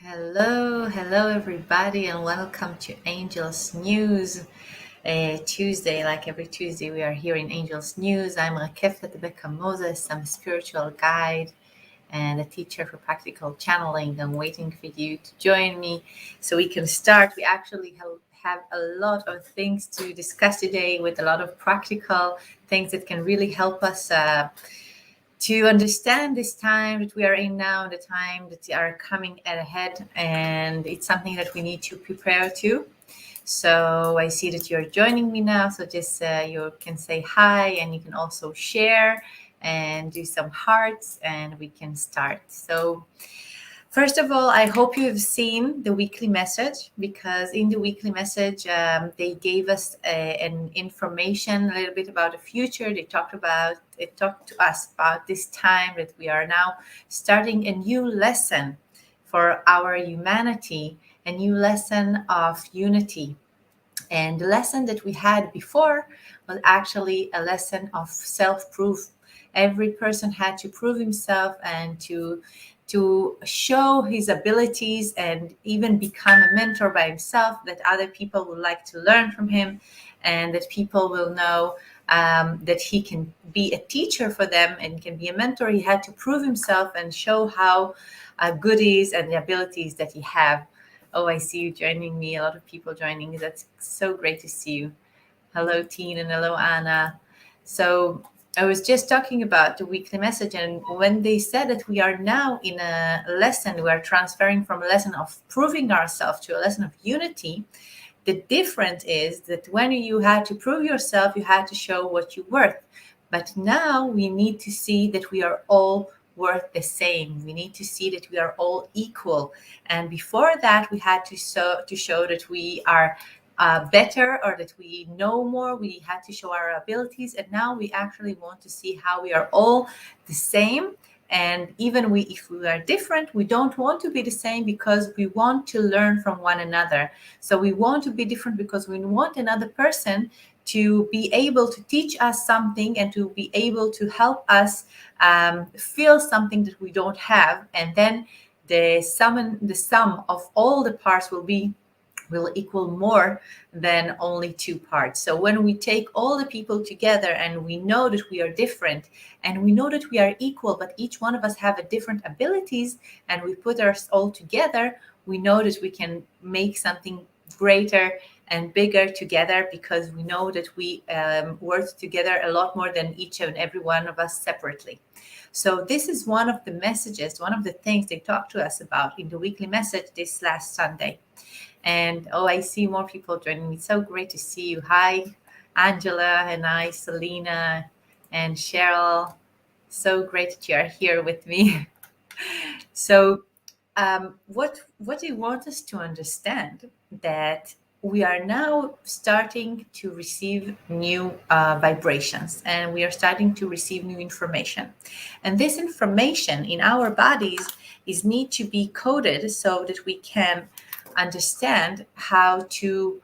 Hello everybody, and welcome to Angels News. Tuesday, like every Tuesday, we are here in Angels News. I'm Rakefet, Beka. I'm a spiritual guide and a teacher for practical channeling. I'm waiting for you to join me so we can start. We actually have a lot of things to discuss today with a lot of practical things that can really help us. To understand this time that we are in now, the time that are coming ahead, and it's something that we need to prepare to. So I see that you're joining me now. So just you can say hi, and you can also share and do some hearts, and we can start. So first of all, I hope you have seen the weekly message, because in the weekly message, they gave us an information a little bit about the future. They talked to us about this time that we are now starting a new lesson for our humanity, a new lesson of unity. And the lesson that we had before was actually a lesson of self-proof. Every person had to prove himself and to show his abilities and even become a mentor by himself, that other people would like to learn from him, and that people will know that he can be a teacher for them and can be a mentor. He had to prove himself and show how good he is and the abilities that he have. Oh, I see you joining me. A lot of people joining. That's so great to see you. Hello, Teen, and hello, Anna. So I was just talking about the weekly message, and when they said that we are now in a lesson, we are transferring from a lesson of proving ourselves to a lesson of unity. The difference is that when you had to prove yourself, you had to show what you're worth. But now we need to see that we are all worth the same. We need to see that we are all equal. And before that, we had to show that we are better, or that we know more. We had to show our abilities. And now we actually want to see how we are all the same. And even if we are different, we don't want to be the same, because we want to learn from one another. So we want to be different because we want another person to be able to teach us something and to be able to help us feel something that we don't have. And then the sum of all the parts will equal more than only two parts. So when we take all the people together, and we know that we are different, and we know that we are equal, but each one of us have a different abilities, and we put us all together, we know that we can make something greater and bigger together, because we know that we work together a lot more than each and every one of us separately. So this is one of the messages, one of the things they talked to us about in the weekly message this last Sunday. And oh, I see more people joining me. So great to see you. Hi, Angela, and hi, Selena, and Cheryl. So great that you are here with me. So, what I want us to understand, that we are now starting to receive new vibrations, and we are starting to receive new information. And this information in our bodies is need to be coded so that we can understand how to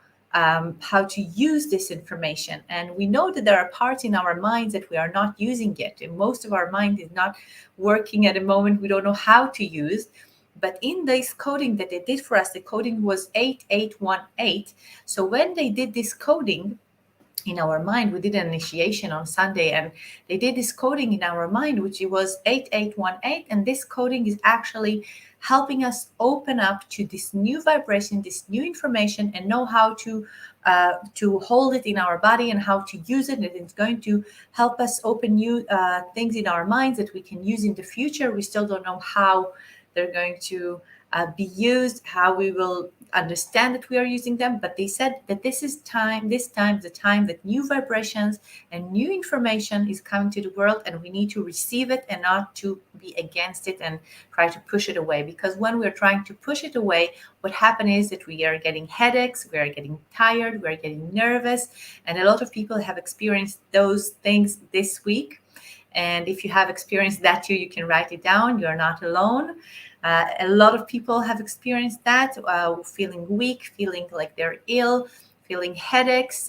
use this information. And we know that there are parts in our minds that we are not using yet, and most of our mind is not working at the moment. We don't know how to use. But in this coding that they did for us, the coding was 8818. So when they did this coding in our mind, we did an initiation on Sunday, and they did this coding in our mind, which was 8818. And this coding is actually helping us open up to this new vibration, this new information, and know how to hold it in our body and how to use it. And it's going to help us open new things in our minds that we can use in the future. We still don't know how they're going to be used, how we will understand that we are using them. But they said that this time, the time that new vibrations and new information is coming to the world, and we need to receive it and not to be against it and try to push it away. Because when we're trying to push it away, what happens is that we are getting headaches, we are getting tired, we are getting nervous. And a lot of people have experienced those things this week. And if you have experienced that too, you can write it down. You're not alone. A lot of people have experienced that, feeling weak, feeling like they're ill, feeling headaches,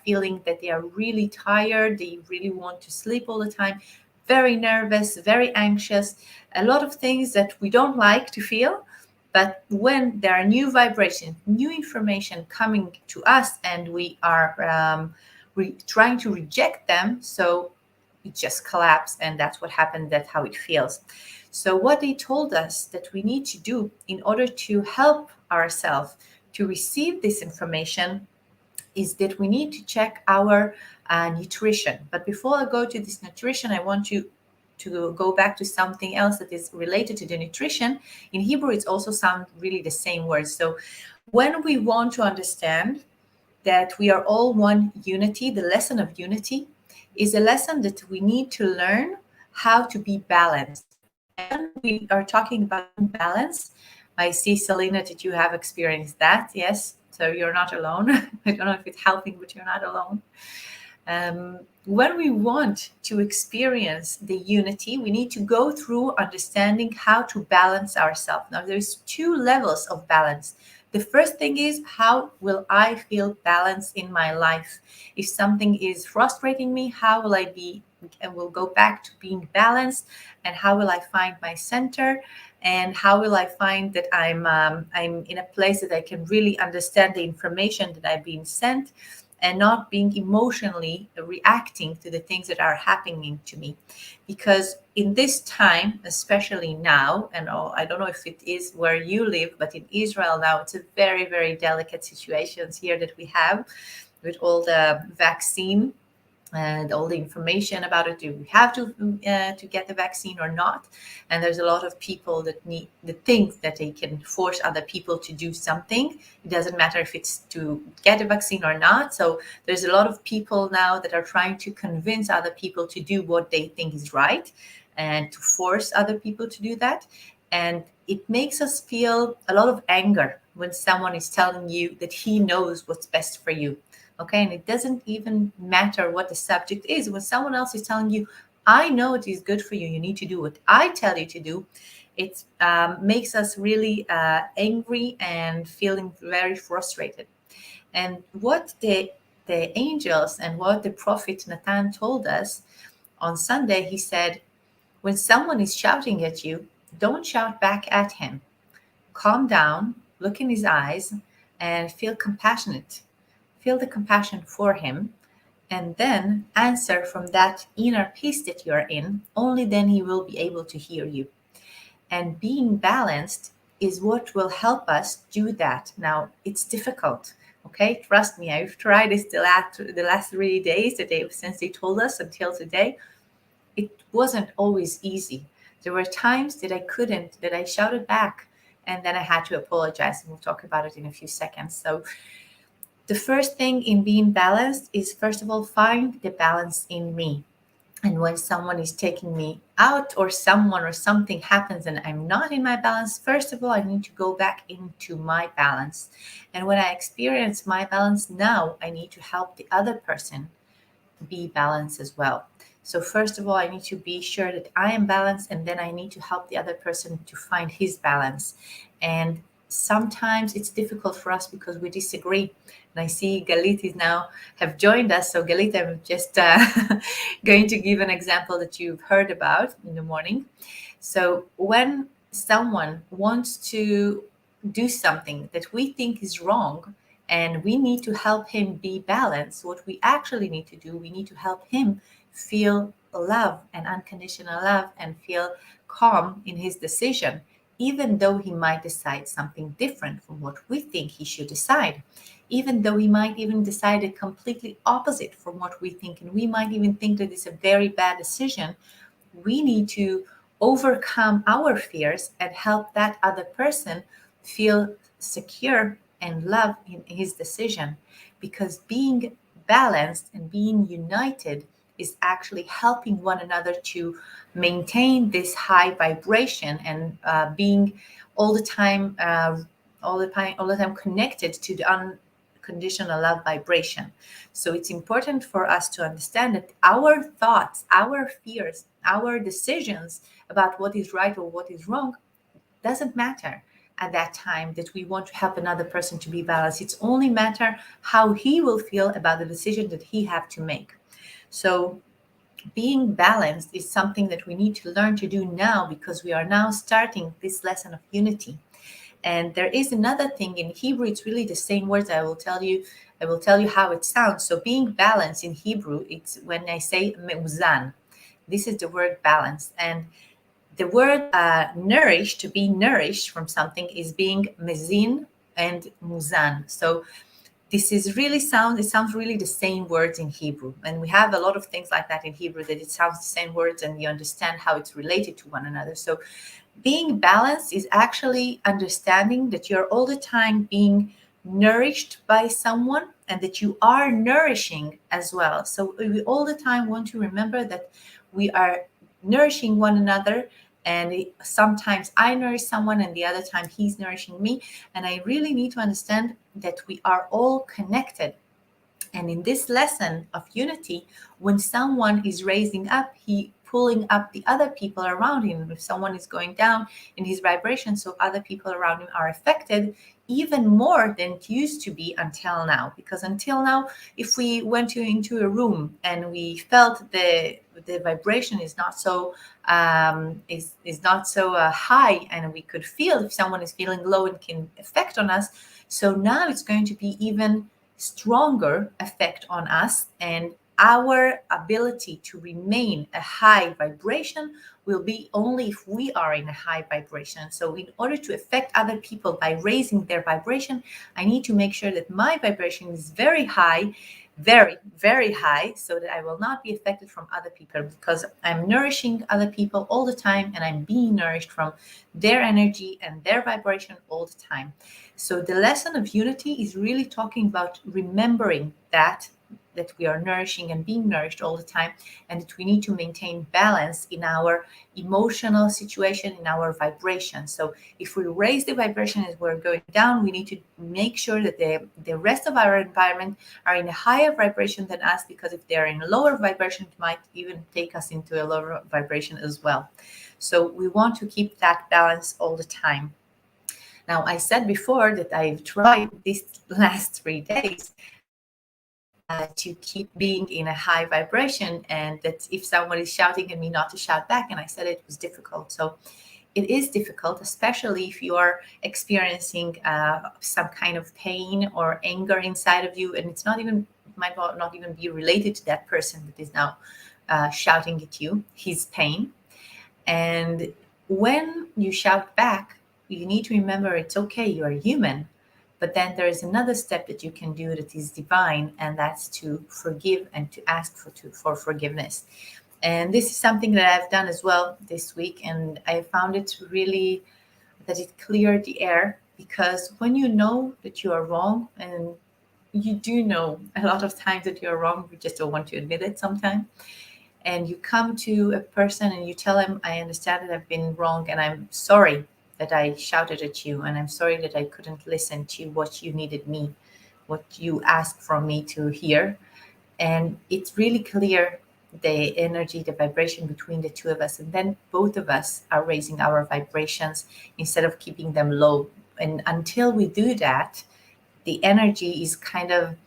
feeling that they are really tired. They really want to sleep all the time, very nervous, very anxious, a lot of things that we don't like to feel. But when there are new vibrations, new information coming to us, and we are trying to reject them, so it just collapsed, and that's what happened. That's how it feels. So what they told us that we need to do in order to help ourselves to receive this information is that we need to check our nutrition. But before I go to this nutrition, I want you to go back to something else that is related to the nutrition. In Hebrew, it's also sound really the same words. So when we want to understand that we are all one unity, the lesson of unity is a lesson that we need to learn how to be balanced. And when we are talking about balance, I see, Selena, that you have experienced that. Yes. So you're not alone. I don't know if it's helping, but you're not alone. When we want to experience the unity, we need to go through understanding how to balance ourselves. Now, there's two levels of balance. The first thing is, how will I feel balanced in my life? If something is frustrating me, how will I be and will go back to being balanced? And how will I find my center? And how will I find that I'm in a place that I can really understand the information that I've been sent, and not being emotionally reacting to the things that are happening to me? Because in this time, especially now, and I don't know if it is where you live, but in Israel now, it's a very, very delicate situations here that we have with all the vaccine and all the information about it. Do we have to get the vaccine or not? And there's a lot of people that think that they can force other people to do something. It doesn't matter if it's to get a vaccine or not. So there's a lot of people now that are trying to convince other people to do what they think is right, and to force other people to do that. And it makes us feel a lot of anger when someone is telling you that he knows what's best for you. Okay, and it doesn't even matter what the subject is. When someone else is telling you, I know it is good for you, you need to do what I tell you to do, it makes us really angry and feeling very frustrated. And what the angels and what the prophet Nathan told us on Sunday, he said, when someone is shouting at you, don't shout back at him. Calm down, look in his eyes, and feel compassionate. Feel the compassion for him, and then answer from that inner peace that you're in. Only then he will be able to hear you. And being balanced is what will help us do that. Now, it's difficult. Okay, trust me, I've tried this the last 3 days since they told us until today. It wasn't always easy. There were times that I couldn't, that I shouted back, and then I had to apologize. And we'll talk about it in a few seconds. So the first thing in being balanced is, first of all, find the balance in me. And when someone is taking me out, or someone or something happens and I'm not in my balance, first of all, I need to go back into my balance. And when I experience my balance now, I need to help the other person be balanced as well. So first of all, I need to be sure that I am balanced, and then I need to help the other person to find his balance. And sometimes it's difficult for us because we disagree. And I see Galit is now have joined us. So Galit, I'm just going to give an example that you've heard about in the morning. So when someone wants to do something that we think is wrong, and we need to help him be balanced, what we actually need to do, we need to help him feel love and unconditional love, and feel calm in his decision, even though he might decide something different from what we think he should decide, even though he might even decide a completely opposite from what we think, and we might even think that it's a very bad decision. We need to overcome our fears and help that other person feel secure and love in his decision, because being balanced and being united is actually helping one another to maintain this high vibration, and being all the time connected to the unconditional love vibration. So it's important for us to understand that our thoughts, our fears, our decisions about what is right or what is wrong doesn't matter at that time that we want to help another person to be balanced. It's only matter how he will feel about the decision that he have to make. So being balanced is something that we need to learn to do now, because we are now starting this lesson of unity. And there is another thing in Hebrew, it's really the same words. I will tell you how it sounds. So being balanced in Hebrew, it's when I say meuzan. This is the word balance. And the word nourish, to be nourished from something, is being mezin and muzan. So this is really it sounds really the same words in Hebrew. And we have a lot of things like that in Hebrew, that it sounds the same words and you understand how it's related to one another. So being balanced is actually understanding that you're all the time being nourished by someone and that you are nourishing as well. So we all the time want to remember that we are nourishing one another. And sometimes I nourish someone and the other time he's nourishing me. And I really need to understand that we are all connected. And in this lesson of unity, when someone is raising up, he pulling up the other people around him. If someone is going down in his vibration, so other people around him are affected even more than it used to be until now. Because until now, if we went into a room and we felt the vibration is not so is not so high, and we could feel if someone is feeling low and can affect on us. So now it's going to be even stronger effect on us, and our ability to remain a high vibration will be only if we are in a high vibration. So in order to affect other people by raising their vibration, I need to make sure that my vibration is very high, very, very high, so that I will not be affected from other people, because I'm nourishing other people all the time and I'm being nourished from their energy and their vibration all the time. So the lesson of unity is really talking about remembering that we are nourishing and being nourished all the time, and that we need to maintain balance in our emotional situation, in our vibration. So if we raise the vibration as we're going down, we need to make sure that the rest of our environment are in a higher vibration than us, because if they're in a lower vibration, it might even take us into a lower vibration as well. So we want to keep that balance all the time. Now, I said before that I've tried these last 3 days to keep being in a high vibration, and that if someone is shouting at me, not to shout back. And I said it was difficult. So it is difficult, especially if you are experiencing some kind of pain or anger inside of you, and might not even be related to that person that is now shouting at you, his pain. And when you shout back, you need to remember it's okay, you are human. But then there is another step that you can do that is divine, and that's to forgive and to ask for forgiveness. And this is something that I've done as well this week, and I found it really that it cleared the air, because when you know that you are wrong, and you do know a lot of times that you're wrong, you just don't want to admit it sometimes, and you come to a person and you tell him, I understand that I've been wrong and I'm sorry that I shouted at you, and I'm sorry that I couldn't listen to what you needed me, what you asked from me to hear. And it's really clear the energy, the vibration between the two of us. And then both of us are raising our vibrations instead of keeping them low. And until we do that, the energy is kind of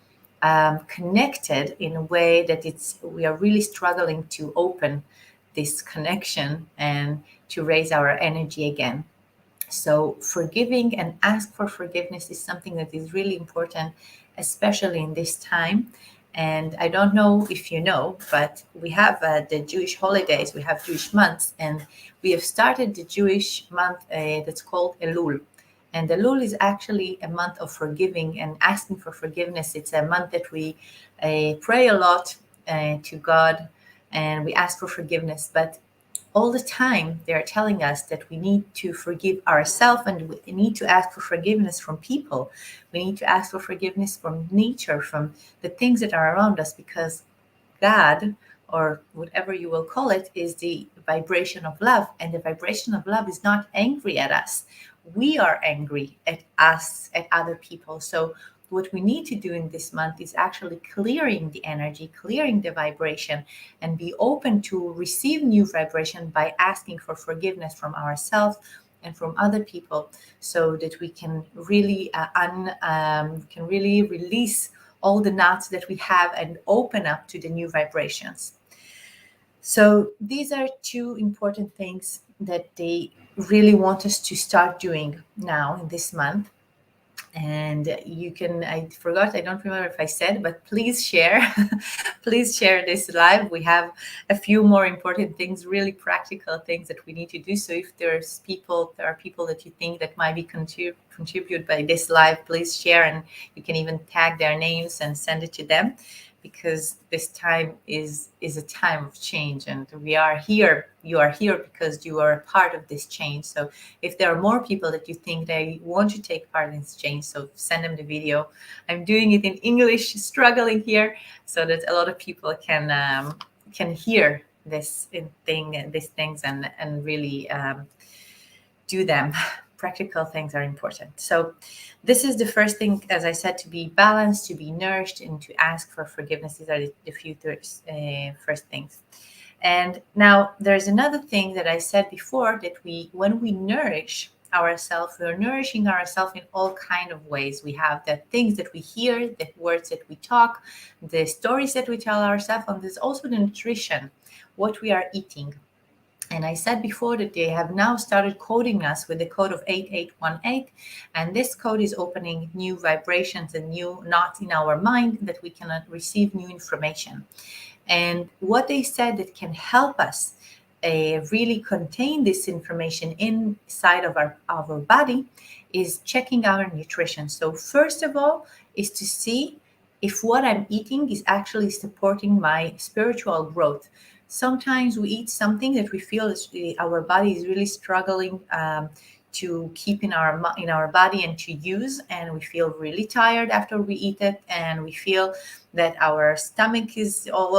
connected in a way that we are really struggling to open this connection and to raise our energy again. So forgiving and ask for forgiveness is something that is really important, especially in this time. And I don't know if you know, but we have the Jewish holidays, we have Jewish months, and we have started the Jewish month that's called Elul. And Elul is actually a month of forgiving and asking for forgiveness. It's a month that we pray a lot to God, and we ask for forgiveness. But all the time they are telling us that we need to forgive ourselves, and we need to ask for forgiveness from people. We need to ask for forgiveness from nature, from the things that are around us, because God, or whatever you will call it, is the vibration of love, and the vibration of love is not angry at us. We are angry at us, at other people. So what we need to do in this month is actually clearing the energy, clearing the vibration, and be open to receive new vibration by asking for forgiveness from ourselves and from other people, so that we can really can really release all the knots that we have and open up to the new vibrations. So these are two important things that they really want us to start doing now in this month. And you can, I forgot, I don't remember if I said, but please share. Please share this live. We have a few more important things, really practical things that we need to do. So if there are people that you think that might be contribute by this live, please share, and you can even tag their names and send it to them, because this time is a time of change, and we are here. You are here because you are a part of this change. So if there are more people that you think they want to take part in this change, so send them the video. I'm doing it in English, struggling here, so that a lot of people can hear these things, and really do them. Practical things are important. So this is the first thing, as I said, to be balanced, to be nourished, and to ask for forgiveness. These are the few first things. And now there's another thing that I said before, that when we nourish ourselves, we're nourishing ourselves in all kind of ways. We have the things that we hear, the words that we talk, the stories that we tell ourselves, and there's also the nutrition, what we are eating. And I said before that they have now started coding us with the code of 8818. And this code is opening new vibrations and new knots in our mind, that we cannot receive new information. And what they said that can help us really contain this information inside of our body is checking our nutrition. So first of all is to see if what I'm eating is actually supporting my spiritual growth. Sometimes we eat something that we feel our body is really struggling to keep in our body and to use, and we feel really tired after we eat it, and we feel that our stomach is all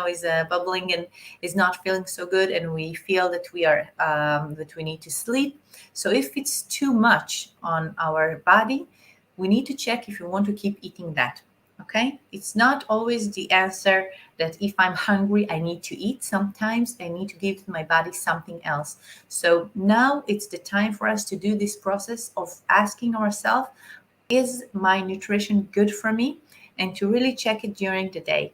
is bubbling and is not feeling so good, and we feel that we need to sleep. So if it's too much on our body, we need to check if we want to keep eating that. Okay, it's not always the answer that if I'm hungry, I need to eat. Sometimes I need to give my body something else. So now it's the time for us to do this process of asking ourselves, is my nutrition good for me? And to really check it during the day.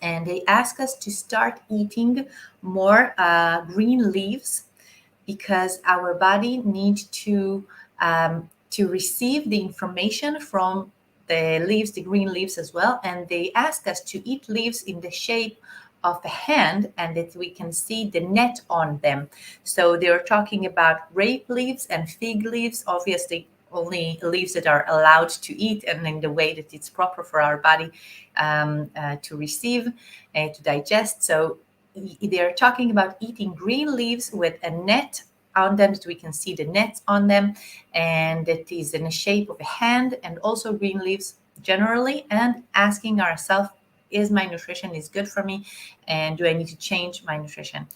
And they ask us to start eating more green leaves, because our body needs to receive the information from the leaves, the green leaves as well. And they ask us to eat leaves in the shape of a hand, and that we can see the net on them. So they're talking about grape leaves and fig leaves, obviously only leaves that are allowed to eat and in the way that it's proper for our body to receive, to digest. So they're talking about eating green leaves with a net on them, so we can see the nets on them, and it is in the shape of a hand, and also green leaves generally, and asking ourselves, is my nutrition is good for me, and do I need to change my nutrition?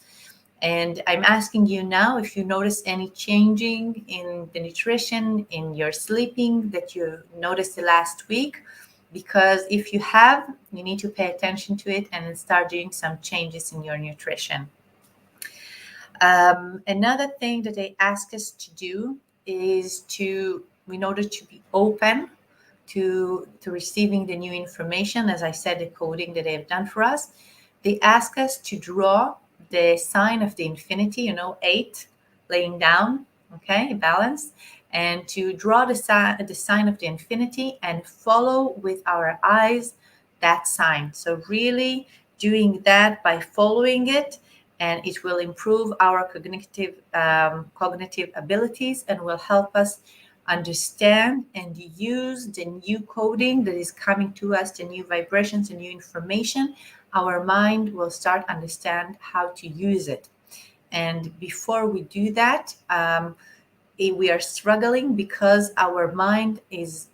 And I'm asking you now if you notice any changing in the nutrition, in your sleeping, that you noticed the last week. Because if you have, you need to pay attention to it and start doing some changes in your nutrition. Another thing that they ask us to do is in order to be open to receiving the new information, as I said, the coding that they've done for us, they ask us to draw the sign of the infinity, 8, laying down, okay, balance, and to draw the sign of the infinity and follow with our eyes that sign. So really doing that by following it, and it will improve our cognitive abilities, and will help us understand and use the new coding that is coming to us, the new vibrations, the new information. Our mind will start understand how to use it. And before we do that, we are struggling because our mind is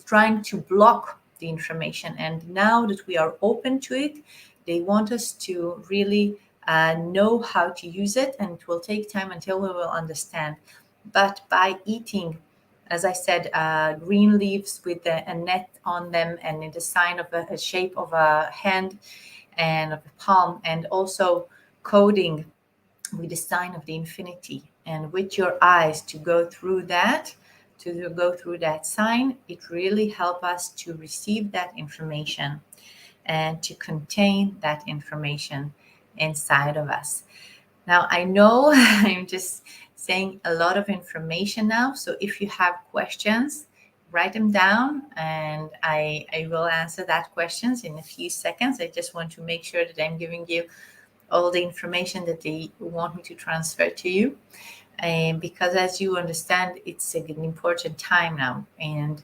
trying to block the information. And now that we are open to it, they want us to really know how to use it, and it will take time until we will understand. But by eating, as I said, green leaves with a net on them, and in the sign of a shape of a hand and of a palm, and also coding with the sign of the infinity, and with your eyes to go through that, sign, it really helps us to receive that information and to contain that information inside of us. Now, I know I'm just saying a lot of information now. So if you have questions, write them down and I will answer that questions in a few seconds. I just want to make sure that I'm giving you all the information that they want me to transfer to you. And because as you understand, it's an important time now. And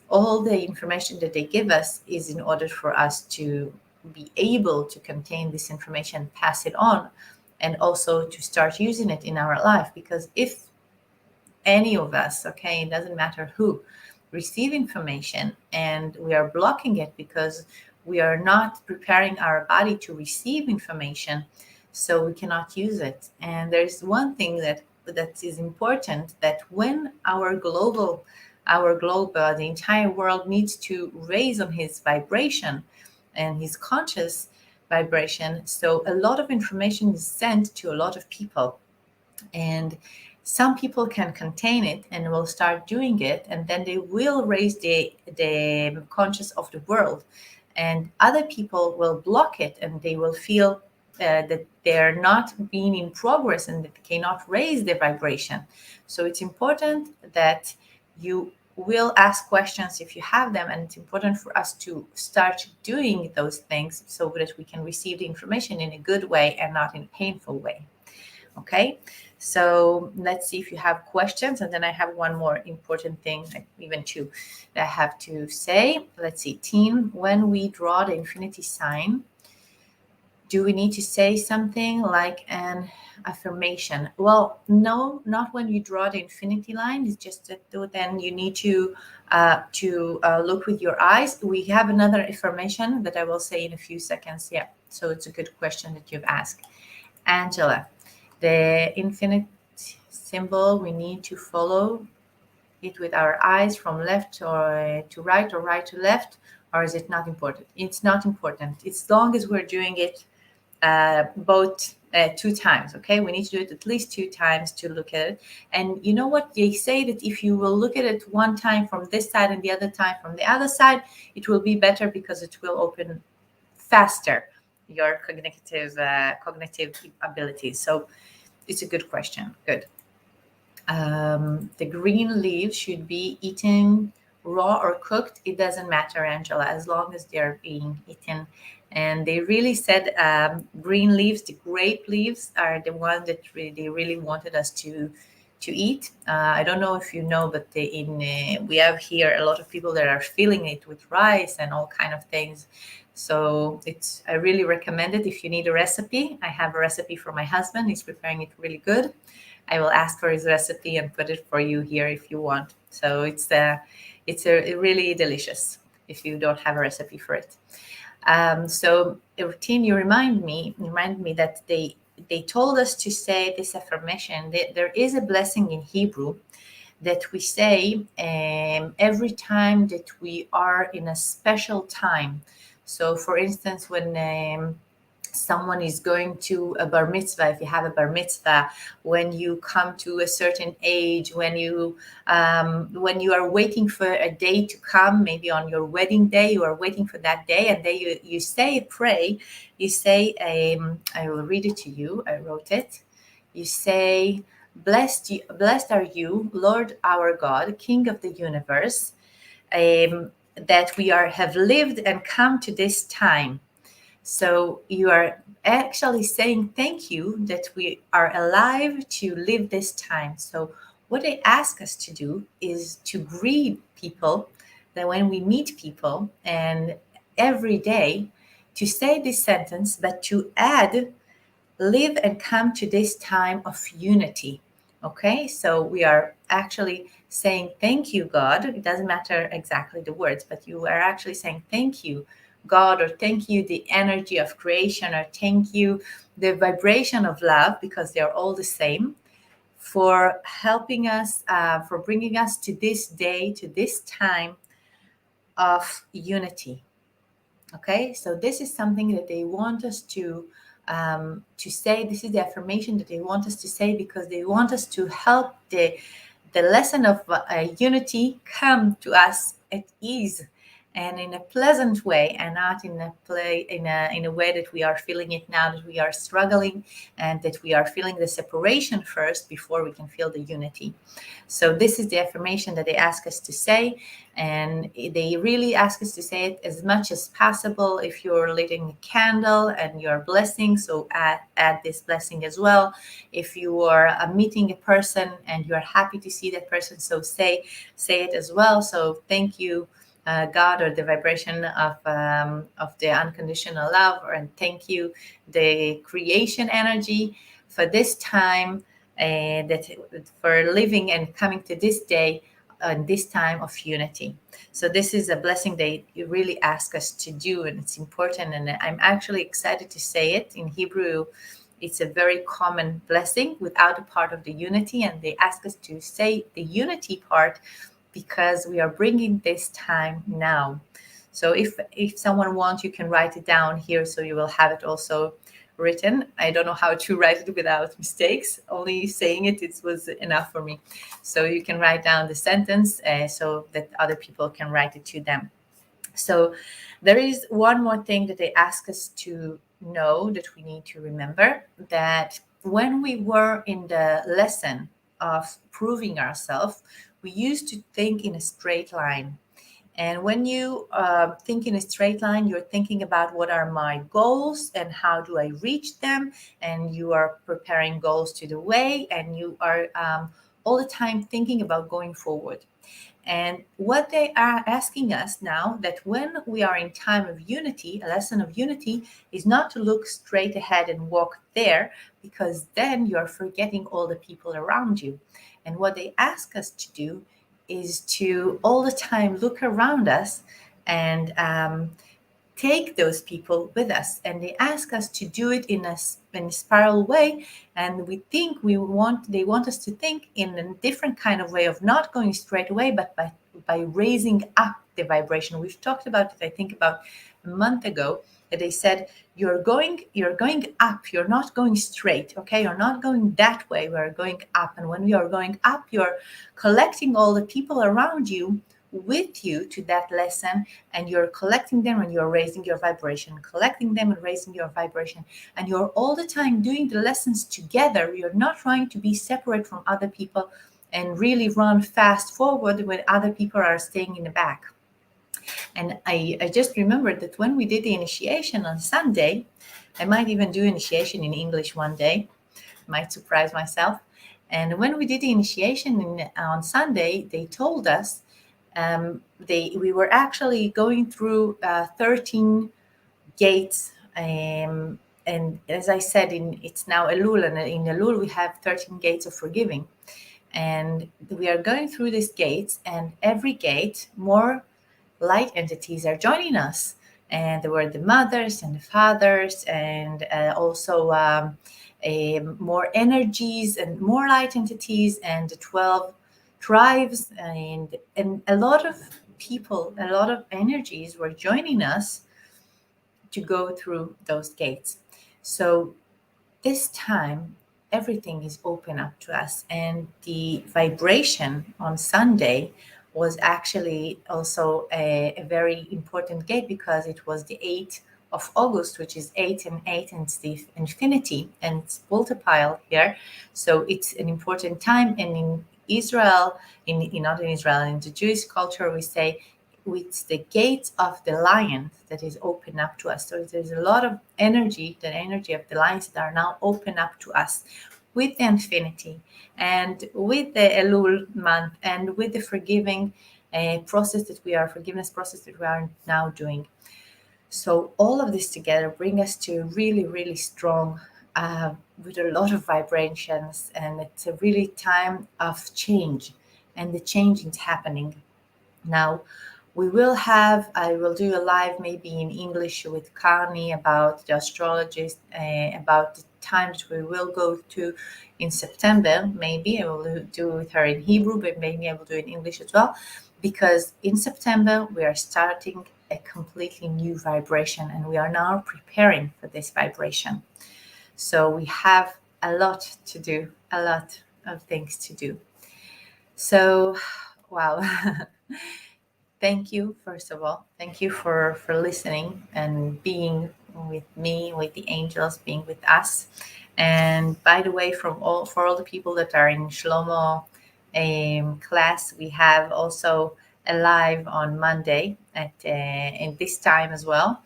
all the information that they give us is in order for us to be able to contain this information, pass it on, and also to start using it in our life. Because if any of us, okay, it doesn't matter who, receive information and we are blocking it because we are not preparing our body to receive information, so we cannot use it. And there's one thing that is important, that when our globe, the entire world needs to raise on his vibration and his conscious vibration. So a lot of information is sent to a lot of people, and some people can contain it and will start doing it, and then they will raise the conscious of the world, and other people will block it and they will feel that they're not being in progress and that they cannot raise their vibration. So it's important that you will ask questions if you have them, and it's important for us to start doing those things so that we can receive the information in a good way and not in a painful way. Okay, so let's see if you have questions, and then I have one more important thing, even two, that I have to say. Let's see, team, when we draw the infinity sign, do we need to say something like an affirmation? Well, no, not when you draw the infinity line. It's just that then you need to look with your eyes. We have another affirmation that I will say in a few seconds. Yeah, so it's a good question that you've asked, Angela. The infinite symbol, we need to follow it with our eyes from left or to right or right to left, or is it not important? It's not important. As long as we're doing it both 2 times, okay? We need to do it at least 2 times to look at it. And you know what? They say that if you will look at it one time from this side and the other time from the other side, it will be better because it will open faster your cognitive abilities. So it's a good question. Good. The green leaves should be eaten raw or cooked. It doesn't matter, Angela, as long as they're being eaten. And they really said green leaves, the grape leaves, are the ones that they really wanted us to eat. I don't know if you know, but we have here a lot of people that are filling it with rice and all kind of things. So I really recommend it. If you need a recipe, I have a recipe for my husband. He's preparing it really good. I will ask for his recipe and put it for you here if you want. So it's really delicious if you don't have a recipe for it. So routine, you remind me that they told us to say this affirmation. There is a blessing in Hebrew that we say every time that we are in a special time. So, for instance, when someone is going to a bar mitzvah, if you have a bar mitzvah, when you come to a certain age, when you are waiting for a day to come, maybe on your wedding day, you are waiting for that day, and then you say, pray, you say, I will read it to you, I wrote it. You say, blessed are you, Lord our God, King of the universe, that we have lived and come to this time. So you are actually saying thank you that we are alive to live this time. So what they ask us to do is to greet people, that when we meet people, and every day to say this sentence, but to add, live and come to this time of unity. Okay, so we are actually saying thank you, God. It doesn't matter exactly the words, but you are actually saying thank you, God, or thank you, the energy of creation, or thank you, the vibration of love, because they're all the same, for helping us, for bringing us to this day, to this time of unity. Okay, so this is something that they want us to say. This is the affirmation that they want us to say, because they want us to help the lesson of unity come to us at ease, and in a pleasant way, and not in a way that we are feeling it now, that we are struggling and that we are feeling the separation first before we can feel the unity. So this is the affirmation that they ask us to say, and they really ask us to say it as much as possible. If you're lighting a candle and you're blessing, so add this blessing as well. If you are meeting a person and you're happy to see that person, so say it as well. So thank you, God, or the vibration of the unconditional love, and thank you, the creation energy, for this time, that for living and coming to this day and this time of unity. So this is a blessing they really ask us to do, and it's important. And I'm actually excited to say it in Hebrew. It's a very common blessing without a part of the unity, and they ask us to say the unity part because we are bringing this time now. So if someone wants, you can write it down here, so you will have it also written. I don't know how to write it without mistakes. Only saying it was enough for me. So you can write down the sentence, so that other people can write it to them. So there is one more thing that they ask us to know, that we need to remember, that when we were in the lesson of proving ourselves, we used to think in a straight line. And when you think in a straight line, you're thinking about what are my goals and how do I reach them. And you are preparing goals to the way, and you are all the time thinking about going forward. And what they are asking us now, that when we are in time of unity, a lesson of unity, is not to look straight ahead and walk there, because then you're forgetting all the people around you. And what they ask us to do is to all the time look around us and take those people with us. And they ask us to do it in a spiral way. And we think they want us to think in a different kind of way, of not going straight away, but by raising up the vibration. We've talked about it, I think, about a month ago, that they said you're going up, you're not going straight. Okay, you're not going that way, we're going up. And when we are going up, you're collecting all the people around you with you to that lesson, and you're collecting them and you're raising your vibration, collecting them and raising your vibration, and you're all the time doing the lessons together. You're not trying to be separate from other people and really run fast forward when other people are staying in the back. And I just remembered that when we did the initiation on Sunday, I might even do initiation in English one day, might surprise myself. And when we did the initiation on Sunday, they told us, we were actually going through 13 gates. And as I said, it's now Elul, and in Elul we have 13 gates of forgiving. And we are going through these gates, and every gate, more light entities are joining us. And there were the mothers and the fathers, and also more energies and more light entities, and the 12 tribes, and a lot of people, a lot of energies were joining us to go through those gates. So this time, everything is open up to us. And the vibration on Sunday was actually also a very important gate, because it was the 8th of August, which is 8 and 8, and it's the infinity, and it's multiplied here. So it's an important time. And in Israel, not in Israel, in the Jewish culture, we say it's the gates of the lion that is open up to us. So there's a lot of energy, the energy of the lions, that are now open up to us with the infinity, and with the Elul month, and with the forgiving forgiveness process that we are now doing. So all of this together bring us to really, really strong, with a lot of vibrations, and it's a really time of change, and the change is happening. Now, I will do a live maybe in English with Carney about the astrologist, about the times we will go to in September. Maybe I will do with her in Hebrew, but maybe I will do it in English as well, because in September we are starting a completely new vibration, and we are now preparing for this vibration. So we have a lot to do, a lot of things to do. So, wow. thank you, first of all. Thank you for listening and being with me, with the angels, being with us. And by the way, for all the people that are in Shlomo class, we have also a live on Monday at in this time as well.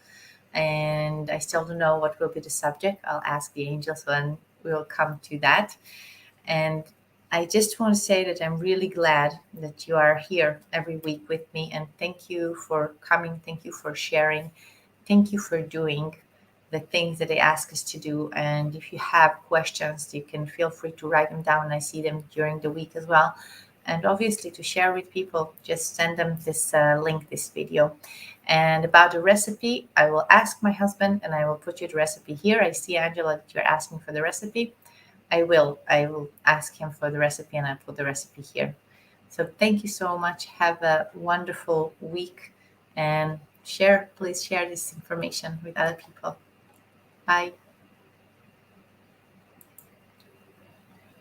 And I still don't know what will be the subject. I'll ask the angels when we will come to that. And I just want to say that I'm really glad that you are here every week with me. And thank you for coming. Thank you for sharing. Thank you for doing the things that I ask us to do. And if you have questions, you can feel free to write them down. I see them during the week as well. And obviously, to share with people, just send them this link, this video. And about the recipe, I will ask my husband and I will put you the recipe here. I see, Angela, that you're asking for the recipe. I will ask him for the recipe and I'll put the recipe here. So thank you so much. Have a wonderful week and please share this information with other people. Bye.